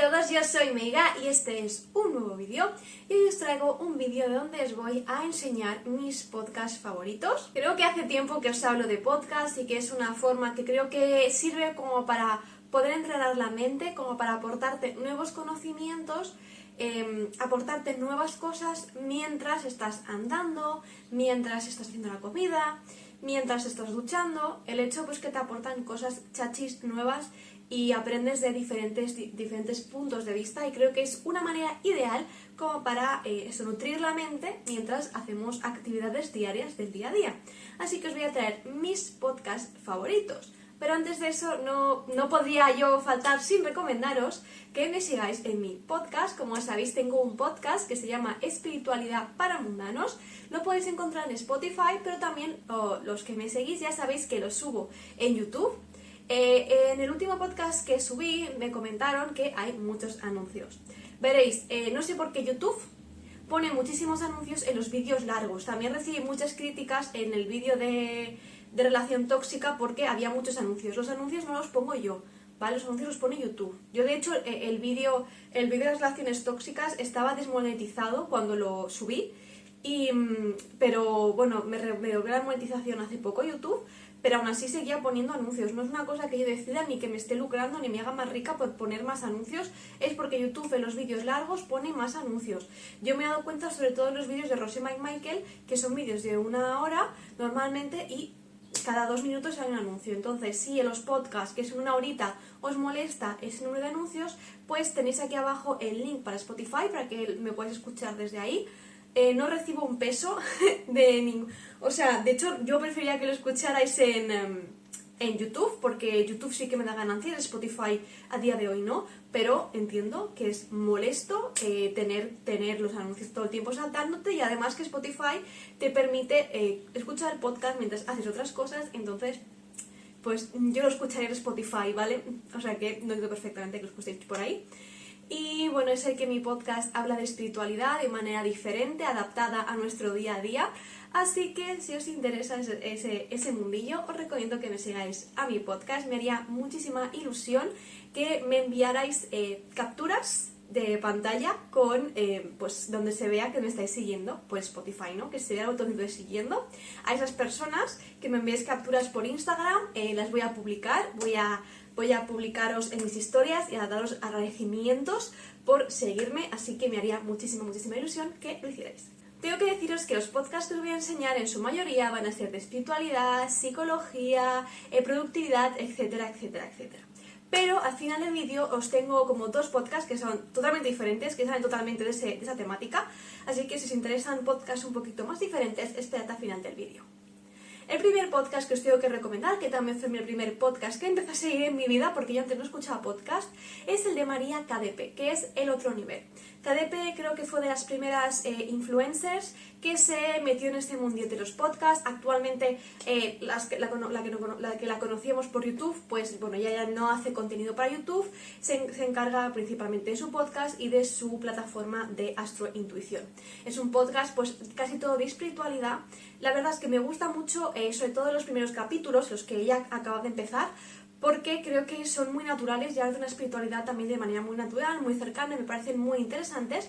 todos, yo soy Meiga y este es un nuevo vídeo y hoy os traigo un vídeo donde os voy a enseñar mis podcasts favoritos. Creo que hace tiempo que os hablo de podcast y que es una forma que creo que sirve como para poder entrenar la mente, como para aportarte nuevos conocimientos, aportarte nuevas cosas mientras estás andando, mientras estás haciendo la comida, mientras estás duchando. El hecho pues que te aportan cosas chachis nuevas y aprendes de diferentes puntos de vista, y creo que es una manera ideal como para nutrir la mente mientras hacemos actividades diarias del día a día. Así que os voy a traer mis podcasts favoritos. Pero antes de eso no podría yo faltar sin recomendaros que me sigáis en mi podcast. Como sabéis, tengo un podcast que se llama Espiritualidad para Mundanos. Lo podéis encontrar en Spotify, pero también los que me seguís ya sabéis que lo subo en YouTube. En el último podcast que subí me comentaron que hay muchos anuncios. Veréis, no sé por qué YouTube pone muchísimos anuncios en los vídeos largos. También recibí muchas críticas en el vídeo de relación tóxica porque había muchos anuncios. Los anuncios no los pongo yo, ¿vale? Los anuncios los pone YouTube. Yo de hecho el vídeo de las relaciones tóxicas estaba desmonetizado cuando lo subí, pero bueno, me devolvió la monetización hace poco YouTube, pero aún así seguía poniendo anuncios. No es una cosa que yo decida ni que me esté lucrando ni me haga más rica por poner más anuncios, es porque YouTube en los vídeos largos pone más anuncios. Yo me he dado cuenta sobre todo en los vídeos de Rose Michael, que son vídeos de 1 hora normalmente y cada 2 minutos hay un anuncio. Entonces, si en los podcasts, que son 1 horita, os molesta ese número de anuncios, pues tenéis aquí abajo el link para Spotify para que me podáis escuchar desde ahí. No recibo un peso de ningún... O sea, de hecho, yo preferiría que lo escucharais en YouTube, porque YouTube sí que me da ganancias, Spotify a día de hoy no, pero entiendo que es molesto tener los anuncios todo el tiempo saltándote, y además que Spotify te permite escuchar podcast mientras haces otras cosas. Entonces, pues yo lo escucharé en Spotify, ¿vale? O sea que no entiendo perfectamente que lo escuchéis por ahí. Y bueno, sé que mi podcast habla de espiritualidad de manera diferente, adaptada a nuestro día a día. Así que si os interesa ese mundillo, os recomiendo que me sigáis a mi podcast. Me haría muchísima ilusión que me enviarais capturas de pantalla con pues donde se vea que me estáis siguiendo por Spotify, ¿no? Que se vea el botón de siguiendo. A esas personas que me enviéis capturas por Instagram, las voy a publicar, voy a publicaros en mis historias y a daros agradecimientos por seguirme, así que me haría muchísima ilusión que lo hicierais. Tengo que deciros que los podcasts que os voy a enseñar en su mayoría van a ser de espiritualidad, psicología, productividad, etcétera. Pero al final del vídeo os tengo como 2 podcasts que son totalmente diferentes, que salen totalmente de esa temática, así que si os interesan podcasts un poquito más diferentes, esperad al final del vídeo. El primer podcast que os tengo que recomendar, que también fue mi primer podcast que empecé a seguir en mi vida, porque yo antes no escuchaba podcast, es el de María KDP, que es El Otro Nivel. KDP creo que fue de las primeras influencers que se metió en este mundillo de los podcasts. Actualmente la que la conocíamos por YouTube, pues bueno, ya no hace contenido para YouTube, se encarga principalmente de su podcast y de su plataforma de astrointuición. Es un podcast pues casi todo de espiritualidad. La verdad es que me gusta mucho, sobre todo los primeros capítulos, los que ella acaba de empezar, porque creo que son muy naturales y hablan de una espiritualidad también de manera muy natural, muy cercana, y me parecen muy interesantes.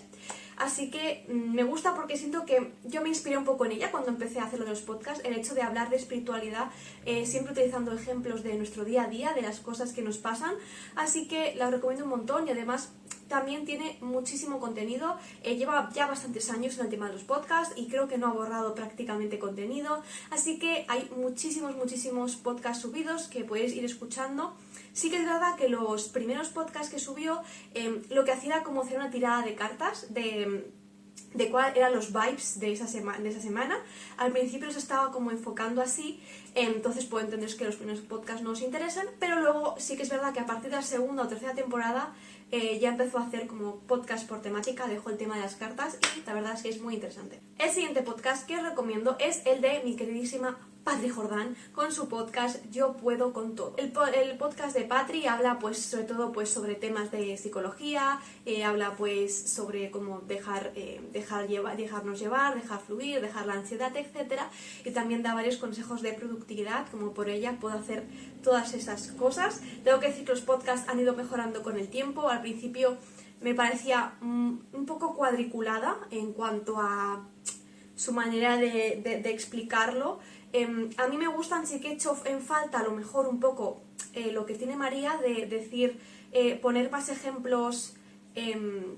Así que me gusta porque siento que yo me inspiré un poco en ella cuando empecé a hacer los podcasts, el hecho de hablar de espiritualidad, siempre utilizando ejemplos de nuestro día a día, de las cosas que nos pasan. Así que la recomiendo un montón, y además también tiene muchísimo contenido. Lleva ya bastantes años en el tema de los podcasts y creo que no ha borrado prácticamente contenido. Así que hay muchísimos podcasts subidos que podéis ir escuchando. Sí que es verdad que los primeros podcasts que subió, lo que hacía era como hacer una tirada de cartas de cuáles eran los vibes de esa semana. Al principio se estaba como enfocando así, entonces puedo entender que los primeros podcasts no os interesan, pero luego sí que es verdad que a partir de la 2ª o 3ª temporada ya empezó a hacer como podcast por temática, dejó el tema de las cartas y la verdad es que es muy interesante. El siguiente podcast que os recomiendo es el de mi queridísima Patri Jordán con su podcast Yo Puedo Con Todo. El podcast de Patri habla pues sobre todo pues sobre temas de psicología, habla pues sobre cómo dejarnos llevar, dejar fluir, dejar la ansiedad, etcétera, y también da varios consejos de productividad, como por ella puedo hacer todas esas cosas. Tengo que decir que los podcasts han ido mejorando con el tiempo. Al principio me parecía un poco cuadriculada en cuanto a su manera de explicarlo. A mí me gustan, sí que he hecho en falta a lo mejor un poco lo que tiene María de decir, poner más ejemplos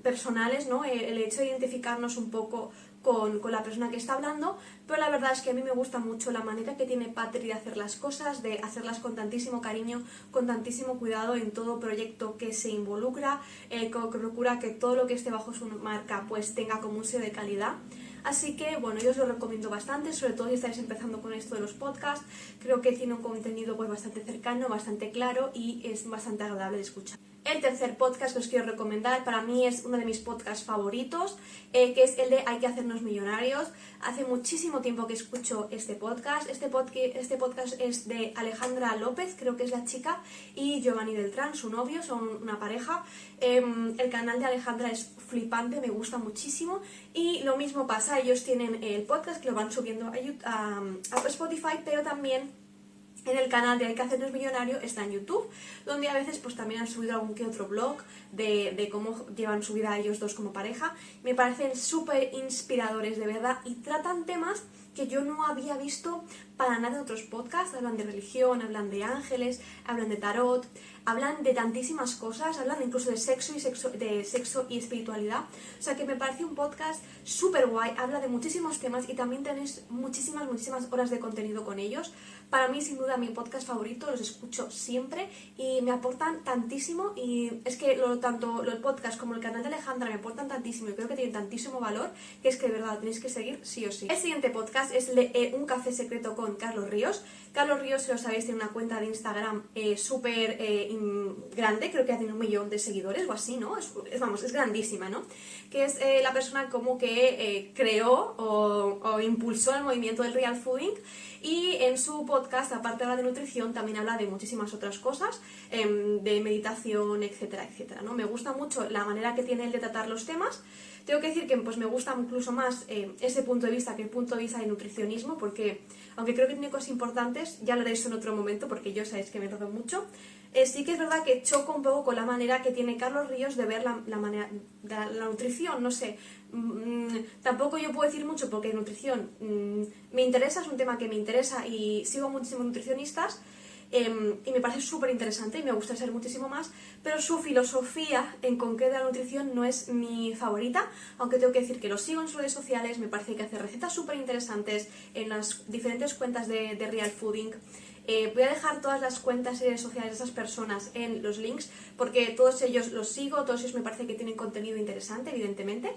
personales, ¿no? El hecho de identificarnos un poco con la persona que está hablando, pero la verdad es que a mí me gusta mucho la manera que tiene Patri de hacer las cosas, de hacerlas con tantísimo cariño, con tantísimo cuidado en todo proyecto que se involucra, que procura que todo lo que esté bajo su marca pues tenga como un sello de calidad. Así que, bueno, yo os lo recomiendo bastante, sobre todo si estáis empezando con esto de los podcasts. Creo que tiene un contenido pues bastante cercano, bastante claro y es bastante agradable de escuchar. El tercer podcast que os quiero recomendar, para mí es uno de mis podcasts favoritos, que es el de Hay que hacernos millonarios. Hace muchísimo tiempo que escucho este podcast. Este podcast es de Alejandra López, creo que es la chica, y Giovanni Beltrán, su novio, son una pareja. El canal de Alejandra es flipante, me gusta muchísimo. Y lo mismo pasa, ellos tienen el podcast que lo van subiendo a Spotify, pero también en el canal de Hay que hacernos millonario está en YouTube, donde a veces pues también han subido algún que otro blog de cómo llevan su vida ellos dos como pareja. Me parecen súper inspiradores, de verdad, y tratan temas que yo no había visto para nada en otros podcasts. Hablan de religión, hablan de ángeles, hablan de tarot, hablan de tantísimas cosas, hablan incluso de sexo y espiritualidad. O sea que me parece un podcast súper guay, habla de muchísimos temas y también tenéis muchísimas horas de contenido con ellos. Para mí, sin duda, mi podcast favorito, los escucho siempre y me aportan tantísimo, y es que tanto el podcast como el canal de Alejandra me aportan tantísimo y creo que tienen tantísimo valor que es que de verdad lo tenéis que seguir sí o sí. El siguiente podcast es el de Un Café Secreto con Carlos Ríos. Carlos Ríos, si lo sabéis, tiene una cuenta de Instagram súper grande, creo que tiene 1 millón de seguidores o así, ¿no? Es grandísima, ¿no? Que es la persona como que creó o impulsó el movimiento del real fooding, y en su podcast, aparte de hablar de nutrición, también habla de muchísimas otras cosas, de meditación, etcétera, etcétera, ¿no? Me gusta mucho la manera que tiene él de tratar los temas. Tengo que decir que pues me gusta incluso más ese punto de vista que el punto de vista de nutricionismo, porque aunque creo que tiene cosas importantes, ya lo haré eso en otro momento porque yo sabéis que me enredo mucho. Sí que es verdad que choco un poco con la manera que tiene Carlos Ríos de ver la nutrición, no sé. Tampoco yo puedo decir mucho porque nutrición me interesa, es un tema que me interesa y sigo muchísimos nutricionistas. Y me parece súper interesante y me gusta saber muchísimo más, pero su filosofía en concreto de la nutrición no es mi favorita, aunque tengo que decir que lo sigo en sus redes sociales, me parece que hace recetas súper interesantes en las diferentes cuentas de Real Fooding. Voy a dejar todas las cuentas y redes sociales de esas personas en los links, porque todos ellos los sigo, todos ellos me parece que tienen contenido interesante, evidentemente.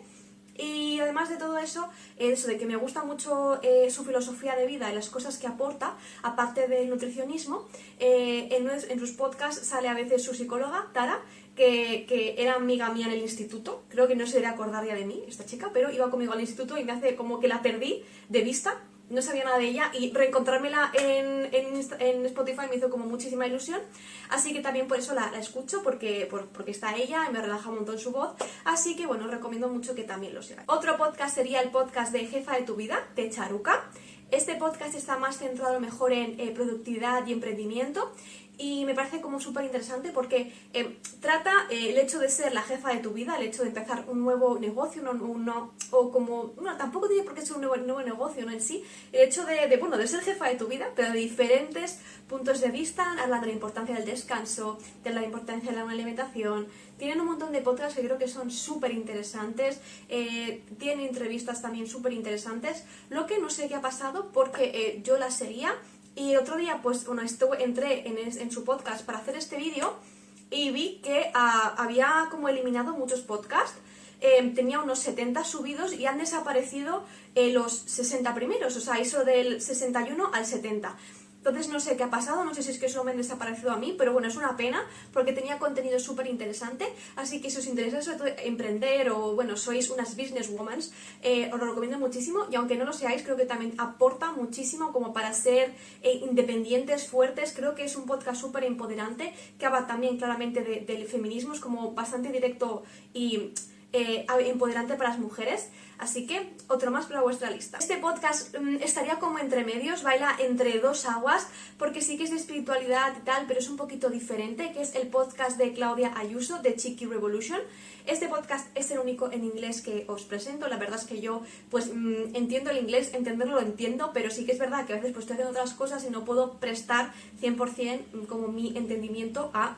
Y además de todo eso, de que me gusta mucho su filosofía de vida y las cosas que aporta, aparte del nutricionismo, en sus podcasts sale a veces su psicóloga, Tara, que era amiga mía en el instituto. Creo que no se debe acordar ya de mí, esta chica, pero iba conmigo al instituto y me hace como que la perdí de vista. No sabía nada de ella y reencontrármela en Spotify me hizo como muchísima ilusión, así que también por eso la escucho, porque está ella y me relaja un montón su voz, así que bueno, os recomiendo mucho que también lo sigáis. Otro podcast sería el podcast de Jefa de tu Vida, de Charuca. Este podcast está más centrado a lo mejor en productividad y emprendimiento, y me parece como súper interesante porque trata el hecho de ser la jefa de tu vida, el hecho de empezar un nuevo negocio, tampoco tiene por qué ser un nuevo negocio, ¿no? En sí, el hecho de ser jefa de tu vida, pero de diferentes puntos de vista, hablan de la importancia del descanso, de la importancia de la buena alimentación. Tienen un montón de podcasts que creo que son súper interesantes, tienen entrevistas también súper interesantes. Lo que no sé qué ha pasado porque yo la seguía, y otro día, pues bueno, entré en su podcast para hacer este vídeo y vi que había como eliminado muchos podcasts. Tenía unos 70 subidos y han desaparecido los 60 primeros, o sea, eso del 61 al 70. Entonces no sé qué ha pasado, no sé si es que solo me han desaparecido a mí, pero bueno, es una pena porque tenía contenido súper interesante, así que si os interesa sobre todo emprender o bueno, sois unas businesswomen, os lo recomiendo muchísimo y aunque no lo seáis, creo que también aporta muchísimo como para ser independientes, fuertes. Creo que es un podcast súper empoderante que habla también claramente del feminismo, es como bastante directo y empoderante para las mujeres, así que otro más para vuestra lista. Este podcast estaría como entre medios, baila entre dos aguas, porque sí que es de espiritualidad y tal, pero es un poquito diferente, que es el podcast de Claudia Ayuso, de Chiqui Revolution. Este podcast es el único en inglés que os presento. La verdad es que yo pues entiendo el inglés, entenderlo lo entiendo, pero sí que es verdad que a veces pues estoy haciendo otras cosas y no puedo prestar 100% como mi entendimiento a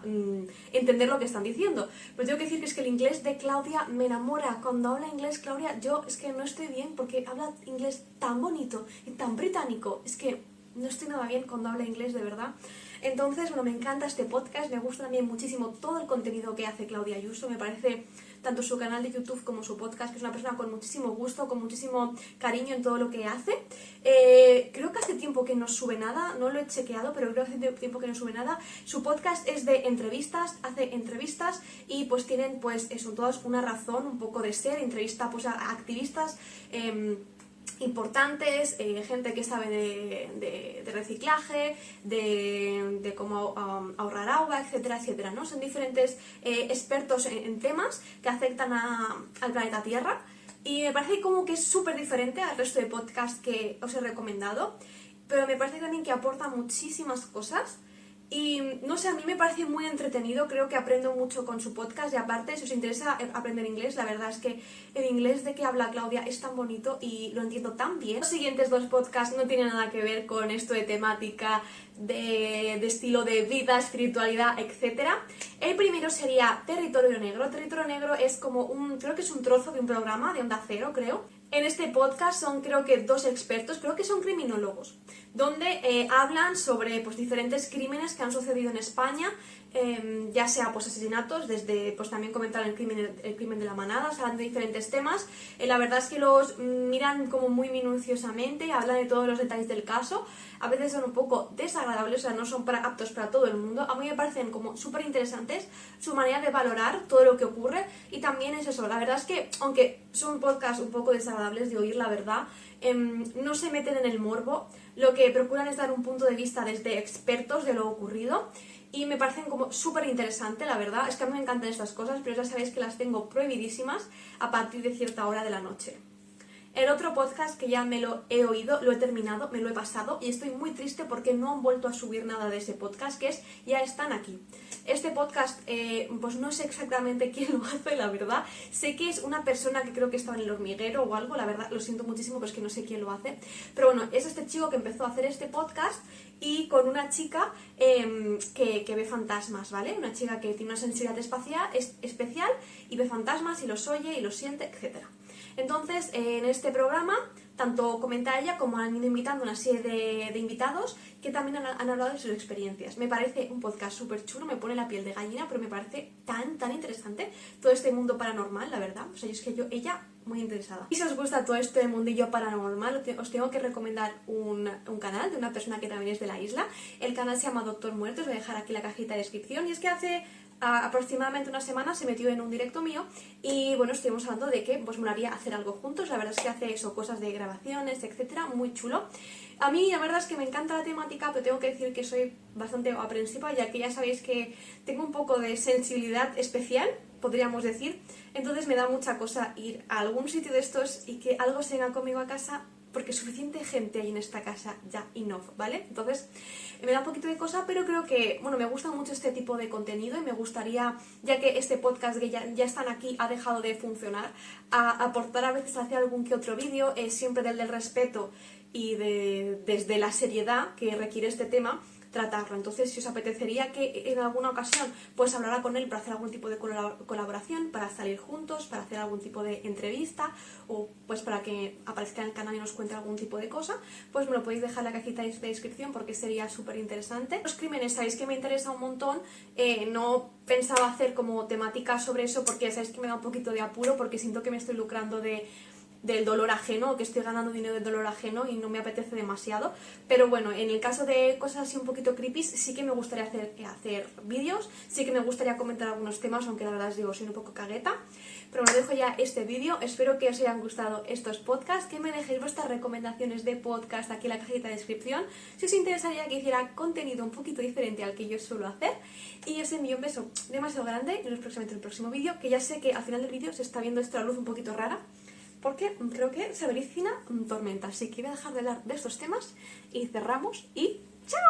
entender lo que están diciendo. Pero tengo que decir que es que el inglés de Claudia me enamora. Cuando habla inglés Claudia, yo es que no estoy bien porque habla inglés tan bonito y tan británico. Es que no estoy nada bien cuando habla inglés, de verdad. Entonces, bueno, me encanta este podcast, me gusta también muchísimo todo el contenido que hace Claudia Ayuso, me parece tanto su canal de YouTube como su podcast, que es una persona con muchísimo gusto, con muchísimo cariño en todo lo que hace. Creo que hace tiempo que no sube nada, no lo he chequeado, pero creo que hace tiempo que no sube nada. Su podcast es de entrevistas, hace entrevistas y pues tienen pues eso, todas una razón, un poco de ser, entrevista pues a activistas, importantes, gente que sabe de reciclaje, de cómo ahorrar agua, etcétera, etcétera, ¿no? Son diferentes expertos en temas que afectan al planeta Tierra y me parece como que es súper diferente al resto de podcasts que os he recomendado, pero me parece también que aporta muchísimas cosas. Y no sé, a mí me parece muy entretenido, creo que aprendo mucho con su podcast y aparte, si os interesa aprender inglés, la verdad es que el inglés de que habla Claudia es tan bonito y lo entiendo tan bien. Los siguientes dos podcasts no tienen nada que ver con esto de temática, de estilo de vida, espiritualidad, etc. El primero sería Territorio Negro. Territorio Negro es como creo que es un trozo de un programa de Onda Cero, creo. En este podcast son creo que dos expertos, creo que son criminólogos, donde hablan sobre pues, diferentes crímenes que han sucedido en España, ya sea pues, asesinatos, desde pues también comentar el crimen de la manada, o sea, hablan de diferentes temas. La verdad es que los miran como muy minuciosamente, hablan de todos los detalles del caso, a veces son un poco desagradables, o sea, no son aptos para todo el mundo. A mí me parecen como súper interesantes su manera de valorar todo lo que ocurre y también es eso, la verdad es que aunque son podcasts un poco desagradables de oír, la verdad, no se meten en el morbo, lo que procuran es dar un punto de vista desde expertos de lo ocurrido y me parecen como súper interesante, la verdad. Es que a mí me encantan estas cosas, pero ya sabéis que las tengo prohibidísimas a partir de cierta hora de la noche. El otro podcast que ya me lo he oído, lo he terminado, me lo he pasado y estoy muy triste porque no han vuelto a subir nada de ese podcast, que es Ya están aquí. Este podcast, pues no sé exactamente quién lo hace, la verdad. Sé que es una persona que creo que estaba en El Hormiguero o algo, la verdad, lo siento muchísimo, pero es que no sé quién lo hace. Pero bueno, es este chico que empezó a hacer este podcast y con una chica que ve fantasmas, ¿vale? Una chica que tiene una sensibilidad especial y ve fantasmas y los oye y los siente, etcétera. Entonces, en este programa, tanto comenta ella como han ido invitando una serie de invitados que también han hablado de sus experiencias. Me parece un podcast súper chulo, me pone la piel de gallina, pero me parece tan interesante todo este mundo paranormal, la verdad. O sea, ella, muy interesada. Y si os gusta todo este mundillo paranormal, os tengo que recomendar un canal de una persona que también es de la isla. El canal se llama Doctor Muerto, os voy a dejar aquí la cajita de descripción. Y es que hace aproximadamente una semana se metió en un directo mío y bueno, estuvimos hablando de que pues molaría hacer algo juntos. La verdad es que hace eso, cosas de grabaciones, etcétera, muy chulo. A mí la verdad es que me encanta la temática, pero tengo que decir que soy bastante aprensiva, ya que ya sabéis que tengo un poco de sensibilidad especial, podríamos decir. Entonces me da mucha cosa ir a algún sitio de estos y que algo se venga conmigo a casa, porque suficiente gente hay en esta casa ya enough, ¿vale? Entonces me da un poquito de cosa, pero creo que, bueno, me gusta mucho este tipo de contenido y me gustaría, ya que este podcast que ya están aquí ha dejado de funcionar, a aportar a veces hacia algún que otro vídeo, siempre del respeto y desde la seriedad que requiere este tema, tratarlo. Entonces, si os apetecería que en alguna ocasión pues hablara con él para hacer algún tipo de colaboración, para salir juntos, para hacer algún tipo de entrevista o pues para que aparezca en el canal y nos cuente algún tipo de cosa, pues me lo podéis dejar en la cajita de descripción porque sería súper interesante. Los crímenes, sabéis que me interesa un montón, no pensaba hacer como temática sobre eso porque sabéis que me da un poquito de apuro porque siento que me estoy lucrando de del dolor ajeno, que estoy ganando dinero del dolor ajeno y no me apetece demasiado. Pero bueno, en el caso de cosas así un poquito creepy, sí que me gustaría hacer vídeos, sí que me gustaría comentar algunos temas, aunque la verdad os digo, soy un poco cagueta. Pero bueno, dejo ya este vídeo, espero que os hayan gustado estos podcasts, que me dejéis vuestras recomendaciones de podcast aquí en la cajita de descripción, si os interesaría que hiciera contenido un poquito diferente al que yo suelo hacer. Y os envío un beso demasiado grande y nos vemos próximamente en el próximo vídeo, que ya sé que al final del vídeo se está viendo esta luz un poquito rara, porque creo que se avecina tormenta, así que voy a dejar de hablar de estos temas y cerramos y ¡chao!